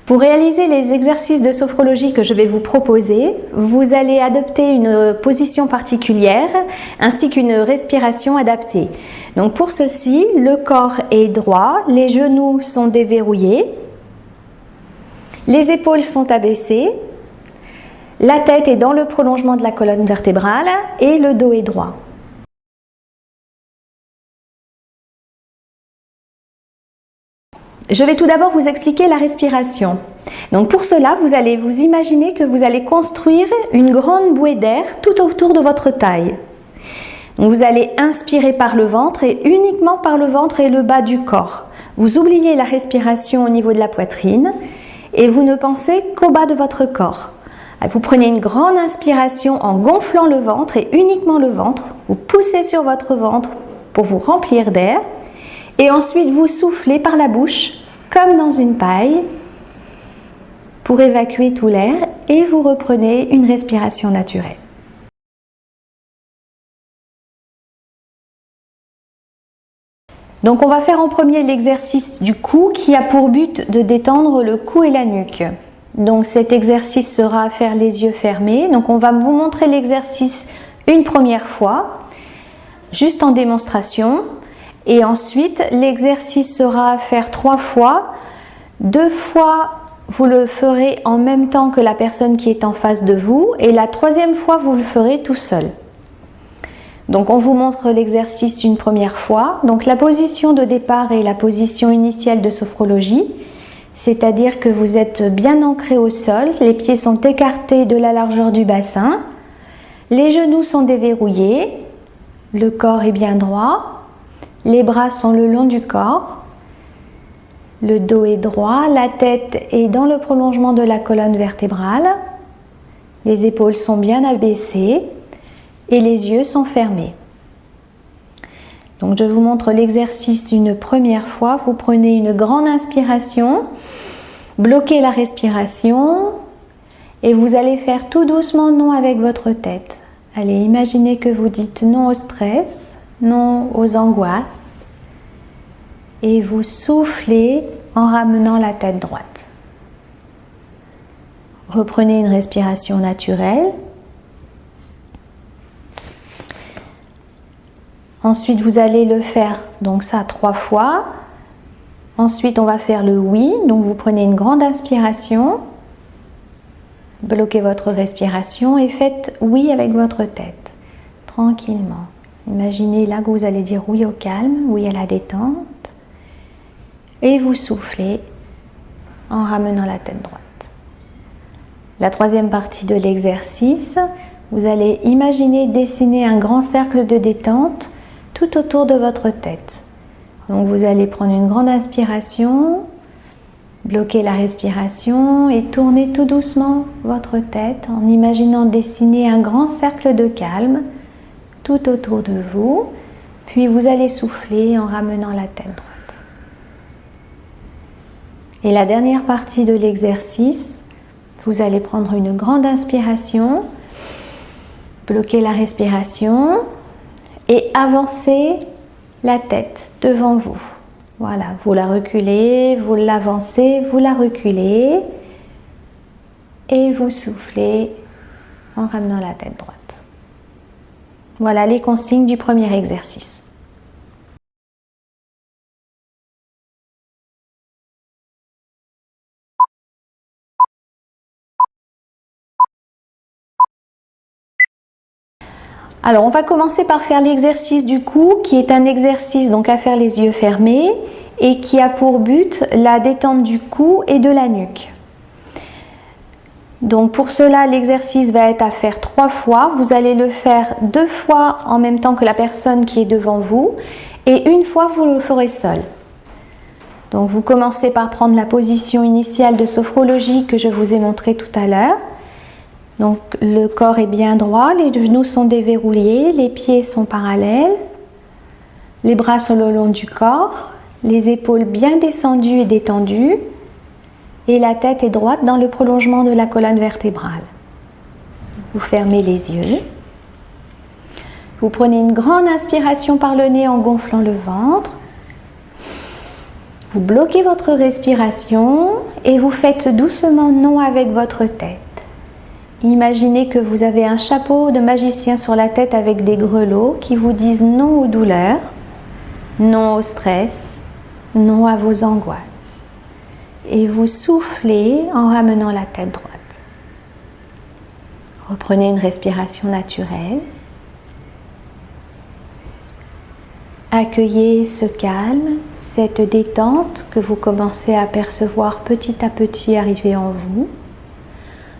Pour réaliser les exercices de sophrologie que je vais vous proposer, vous allez adopter une position particulière ainsi qu'une respiration adaptée. Donc pour ceci, le corps est droit, les genoux sont déverrouillés, les épaules sont abaissées, la tête est dans le prolongement de la colonne vertébrale et le dos est droit. Je vais tout d'abord vous expliquer la respiration. Donc pour cela, vous allez vous imaginer que vous allez construire une grande bouée d'air tout autour de votre taille. Donc vous allez inspirer par le ventre et uniquement par le ventre et le bas du corps. Vous oubliez la respiration au niveau de la poitrine et vous ne pensez qu'au bas de votre corps. Vous prenez une grande inspiration en gonflant le ventre et uniquement le ventre. Vous poussez sur votre ventre pour vous remplir d'air. Et ensuite, vous soufflez par la bouche, comme dans une paille, pour évacuer tout l'air et vous reprenez une respiration naturelle. Donc, on va faire en premier l'exercice du cou qui a pour but de détendre le cou et la nuque. Donc, cet exercice sera à faire les yeux fermés. Donc, on va vous montrer l'exercice une première fois, juste en démonstration. Et ensuite, l'exercice sera à faire 3 fois. 2 fois, vous le ferez en même temps que la personne qui est en face de vous. Et la 3e fois, vous le ferez tout seul. Donc, on vous montre l'exercice une première fois. Donc, la position de départ est la position initiale de sophrologie. C'est-à-dire que vous êtes bien ancré au sol. Les pieds sont écartés de la largeur du bassin. Les genoux sont déverrouillés. Le corps est bien droit. Les bras sont le long du corps, le dos est droit, la tête est dans le prolongement de la colonne vertébrale, les épaules sont bien abaissées et les yeux sont fermés. Donc je vous montre l'exercice une première fois. Vous prenez une grande inspiration, bloquez la respiration et vous allez faire tout doucement non avec votre tête. Allez, imaginez que vous dites non au stress. Non aux angoisses et vous soufflez en ramenant la tête droite. Reprenez une respiration naturelle. Ensuite, vous allez le faire, donc ça 3 fois. Ensuite, on va faire le oui. Donc, vous prenez une grande inspiration, bloquez votre respiration et faites oui avec votre tête, tranquillement. Imaginez là que vous allez dire oui au calme, oui à la détente. Et vous soufflez en ramenant la tête droite. La 3e partie de l'exercice, vous allez imaginer dessiner un grand cercle de détente tout autour de votre tête. Donc vous allez prendre une grande inspiration, bloquer la respiration et tourner tout doucement votre tête en imaginant dessiner un grand cercle de calme tout autour de vous, puis vous allez souffler en ramenant la tête droite. Et la dernière partie de l'exercice, vous allez prendre une grande inspiration, bloquer la respiration et avancer la tête devant vous. Voilà, vous la reculez, vous l'avancez, vous la reculez et vous soufflez en ramenant la tête droite. Voilà les consignes du premier exercice. Alors, on va commencer par faire l'exercice du cou, qui est un exercice donc à faire les yeux fermés et qui a pour but la détente du cou et de la nuque. Donc pour cela, l'exercice va être à faire 3 fois. Vous allez le faire 2 fois en même temps que la personne qui est devant vous et une fois vous le ferez seul. Donc vous commencez par prendre la position initiale de sophrologie que je vous ai montré tout à l'heure. Donc le corps est bien droit, les genoux sont déverrouillés, les pieds sont parallèles, les bras sont le long du corps, les épaules bien descendues et détendues. Et la tête est droite dans le prolongement de la colonne vertébrale. Vous fermez les yeux. Vous prenez une grande inspiration par le nez en gonflant le ventre. Vous bloquez votre respiration et vous faites doucement non avec votre tête. Imaginez que vous avez un chapeau de magicien sur la tête avec des grelots qui vous disent non aux douleurs, non au stress, non à vos angoisses. Et vous soufflez en ramenant la tête droite. Reprenez une respiration naturelle. Accueillez ce calme, cette détente que vous commencez à percevoir petit à petit arriver en vous.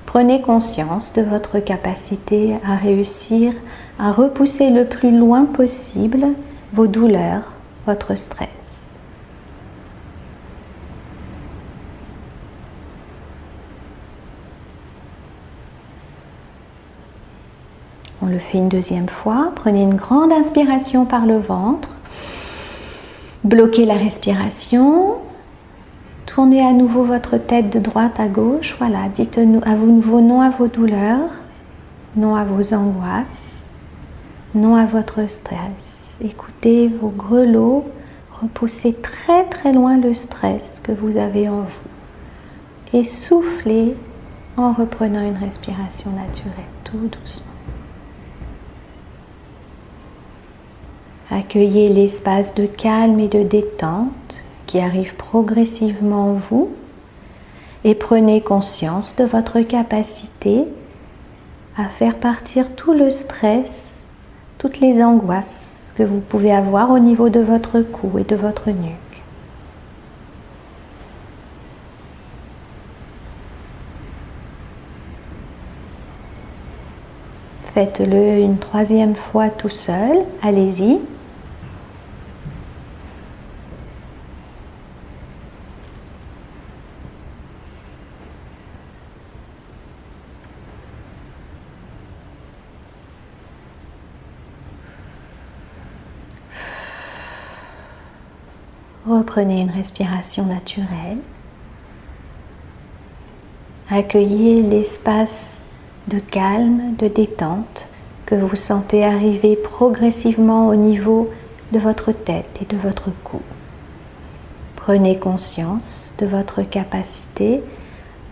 Prenez conscience de votre capacité à réussir à repousser le plus loin possible vos douleurs, votre stress. On le fait une deuxième fois. Prenez une grande inspiration par le ventre. Bloquez la respiration. Tournez à nouveau votre tête de droite à gauche. Voilà, dites à nouveau non à vos douleurs, non à vos angoisses, non à votre stress. Écoutez vos grelots, repoussez très très loin le stress que vous avez en vous. Et soufflez en reprenant une respiration naturelle, tout doucement. Accueillez l'espace de calme et de détente qui arrive progressivement en vous et prenez conscience de votre capacité à faire partir tout le stress, toutes les angoisses que vous pouvez avoir au niveau de votre cou et de votre nuque. Faites-le une troisième fois tout seul, allez-y. Reprenez une respiration naturelle. Accueillez l'espace de calme, de détente que vous sentez arriver progressivement au niveau de votre tête et de votre cou. Prenez conscience de votre capacité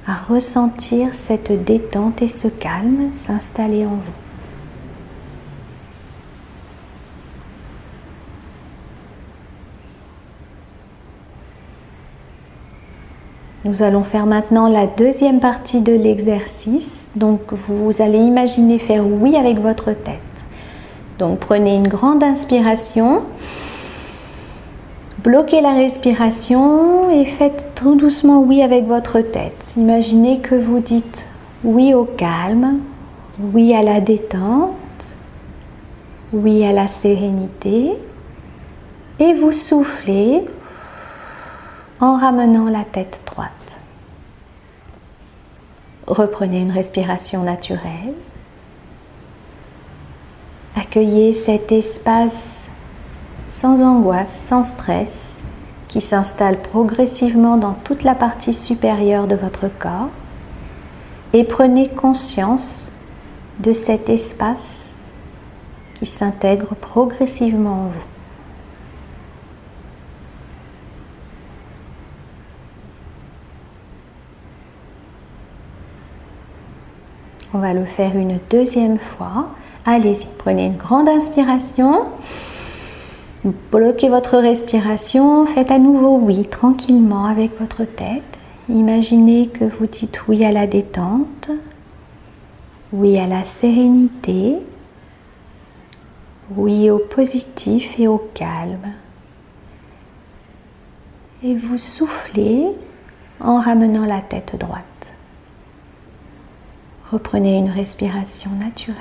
à ressentir cette détente et ce calme s'installer en vous. Nous allons faire maintenant la deuxième partie de l'exercice. Donc vous allez imaginer faire oui avec votre tête. Donc prenez une grande inspiration, bloquez la respiration et faites tout doucement oui avec votre tête. Imaginez que vous dites oui au calme, oui à la détente, oui à la sérénité et vous soufflez en ramenant la tête droite. Reprenez une respiration naturelle. Accueillez cet espace sans angoisse, sans stress, qui s'installe progressivement dans toute la partie supérieure de votre corps. Et prenez conscience de cet espace qui s'intègre progressivement en vous. On va le faire une deuxième fois. Allez-y, prenez une grande inspiration. Bloquez votre respiration. Faites à nouveau oui, tranquillement avec votre tête. Imaginez que vous dites oui à la détente, oui à la sérénité, oui au positif et au calme. Et vous soufflez en ramenant la tête droite. Reprenez une respiration naturelle.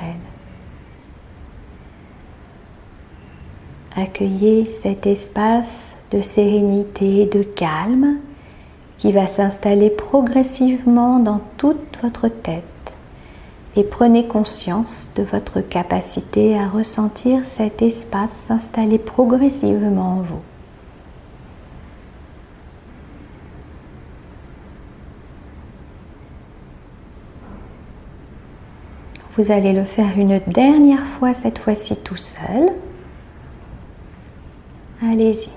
Accueillez cet espace de sérénité et de calme qui va s'installer progressivement dans toute votre tête. Et prenez conscience de votre capacité à ressentir cet espace s'installer progressivement en vous. Vous allez le faire une dernière fois, cette fois-ci tout seul. Allez-y.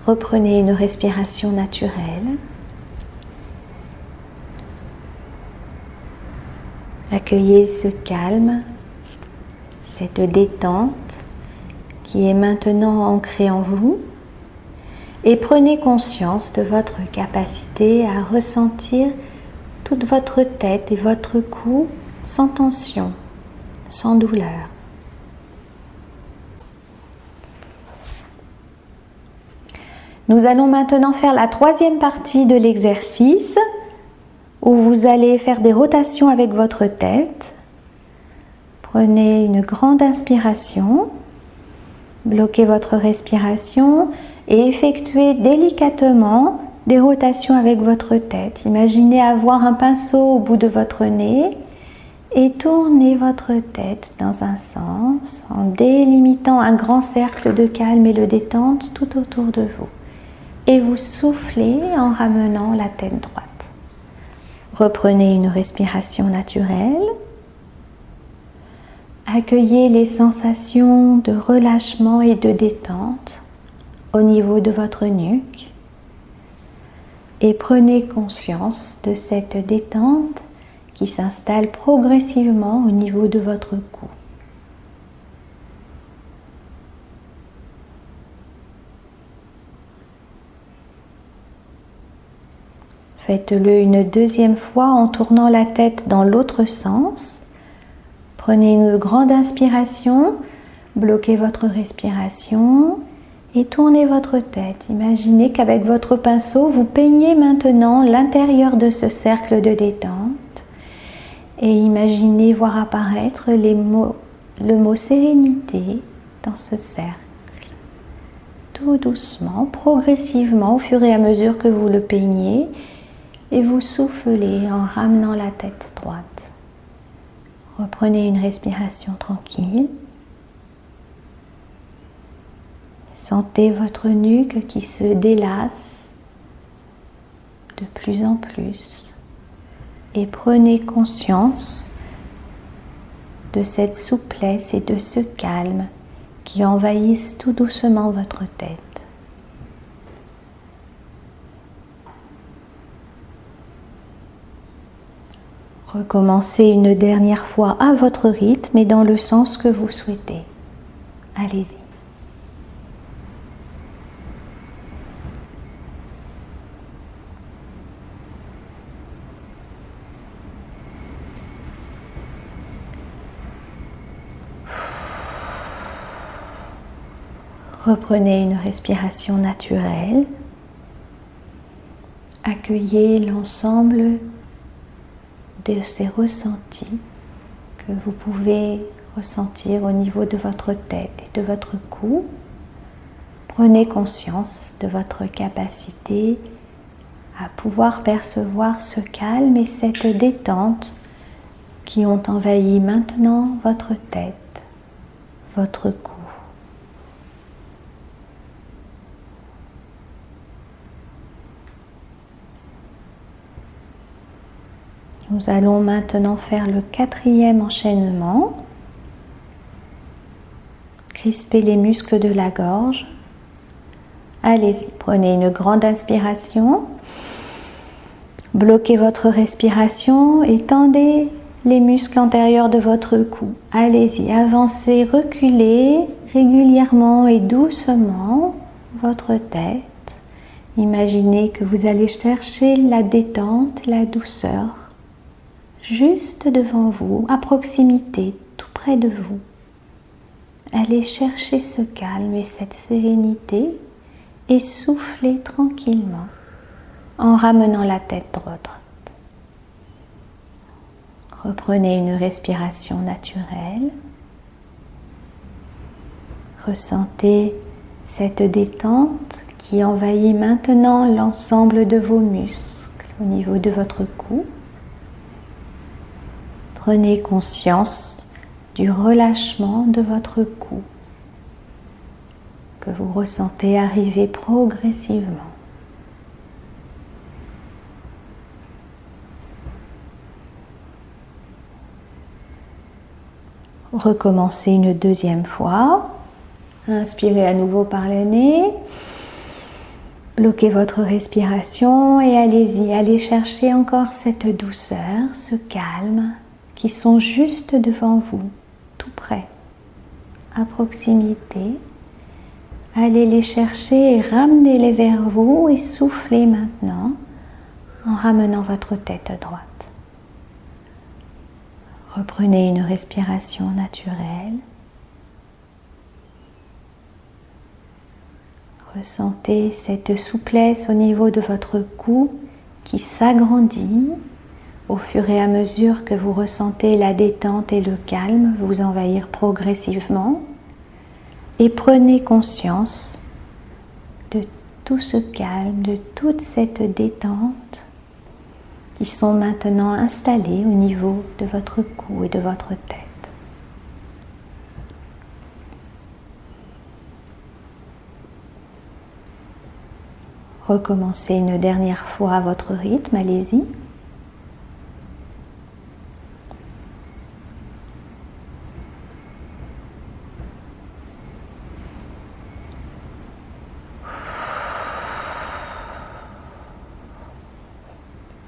Reprenez une respiration naturelle. Accueillez ce calme, cette détente qui est maintenant ancrée en vous et prenez conscience de votre capacité à ressentir toute votre tête et votre cou sans tension, sans douleur. Nous allons maintenant faire la troisième partie de l'exercice où vous allez faire des rotations avec votre tête. Prenez une grande inspiration, bloquez votre respiration et effectuez délicatement des rotations avec votre tête. Imaginez avoir un pinceau au bout de votre nez et tournez votre tête dans un sens en délimitant un grand cercle de calme et de détente tout autour de vous. Et vous soufflez en ramenant la tête droite. Reprenez une respiration naturelle. Accueillez les sensations de relâchement et de détente au niveau de votre nuque. Et prenez conscience de cette détente qui s'installe progressivement au niveau de votre cou. Faites-le une deuxième fois en tournant la tête dans l'autre sens. Prenez une grande inspiration, bloquez votre respiration et tournez votre tête. Imaginez qu'avec votre pinceau, vous peignez maintenant l'intérieur de ce cercle de détente et imaginez voir apparaître le mot sérénité dans ce cercle. Tout doucement, progressivement, au fur et à mesure que vous le peignez, et vous soufflez en ramenant la tête droite. Reprenez une respiration tranquille. Sentez votre nuque qui se délasse de plus en plus et prenez conscience de cette souplesse et de ce calme qui envahissent tout doucement votre tête. Recommencez une dernière fois à votre rythme et dans le sens que vous souhaitez. Allez-y. Reprenez une respiration naturelle. Accueillez l'ensemble de ces ressentis que vous pouvez ressentir au niveau de votre tête et de votre cou. Prenez conscience de votre capacité à pouvoir percevoir ce calme et cette détente qui ont envahi maintenant votre tête, votre cou. Nous allons maintenant faire le quatrième enchaînement. Crispez les muscles de la gorge. Allez-y, prenez une grande inspiration. Bloquez votre respiration et tendez les muscles antérieurs de votre cou. Allez-y, avancez, reculez régulièrement et doucement votre tête. Imaginez que vous allez chercher la détente, la douceur, juste devant vous, à proximité, tout près de vous. Allez chercher ce calme et cette sérénité et soufflez tranquillement en ramenant la tête droite. Reprenez une respiration naturelle. Ressentez cette détente qui envahit maintenant l'ensemble de vos muscles au niveau de votre cou. Prenez conscience du relâchement de votre cou que vous ressentez arriver progressivement. Recommencez une deuxième fois. Inspirez à nouveau par le nez. Bloquez votre respiration et allez-y, allez chercher encore cette douceur, ce calme qui sont juste devant vous, tout près, à proximité. Allez les chercher et ramenez-les vers vous et soufflez maintenant en ramenant votre tête droite. Reprenez une respiration naturelle. Ressentez cette souplesse au niveau de votre cou qui s'agrandit au fur et à mesure que vous ressentez la détente et le calme vous envahir progressivement. Et prenez conscience de tout ce calme, de toute cette détente qui sont maintenant installés au niveau de votre cou et de votre tête. Recommencez une dernière fois à votre rythme, allez-y.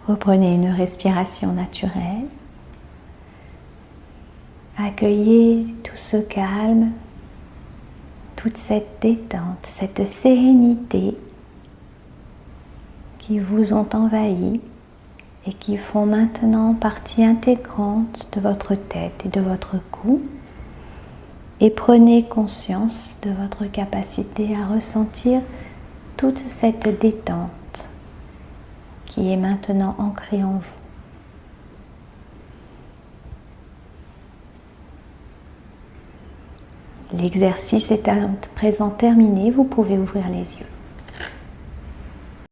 Reprenez une respiration naturelle. Accueillez tout ce calme, toute cette détente, cette sérénité qui vous ont envahi et qui font maintenant partie intégrante de votre tête et de votre cou. Et prenez conscience de votre capacité à ressentir toute cette détente qui est maintenant ancrée en vous. L'exercice est à présent terminé, vous pouvez ouvrir les yeux.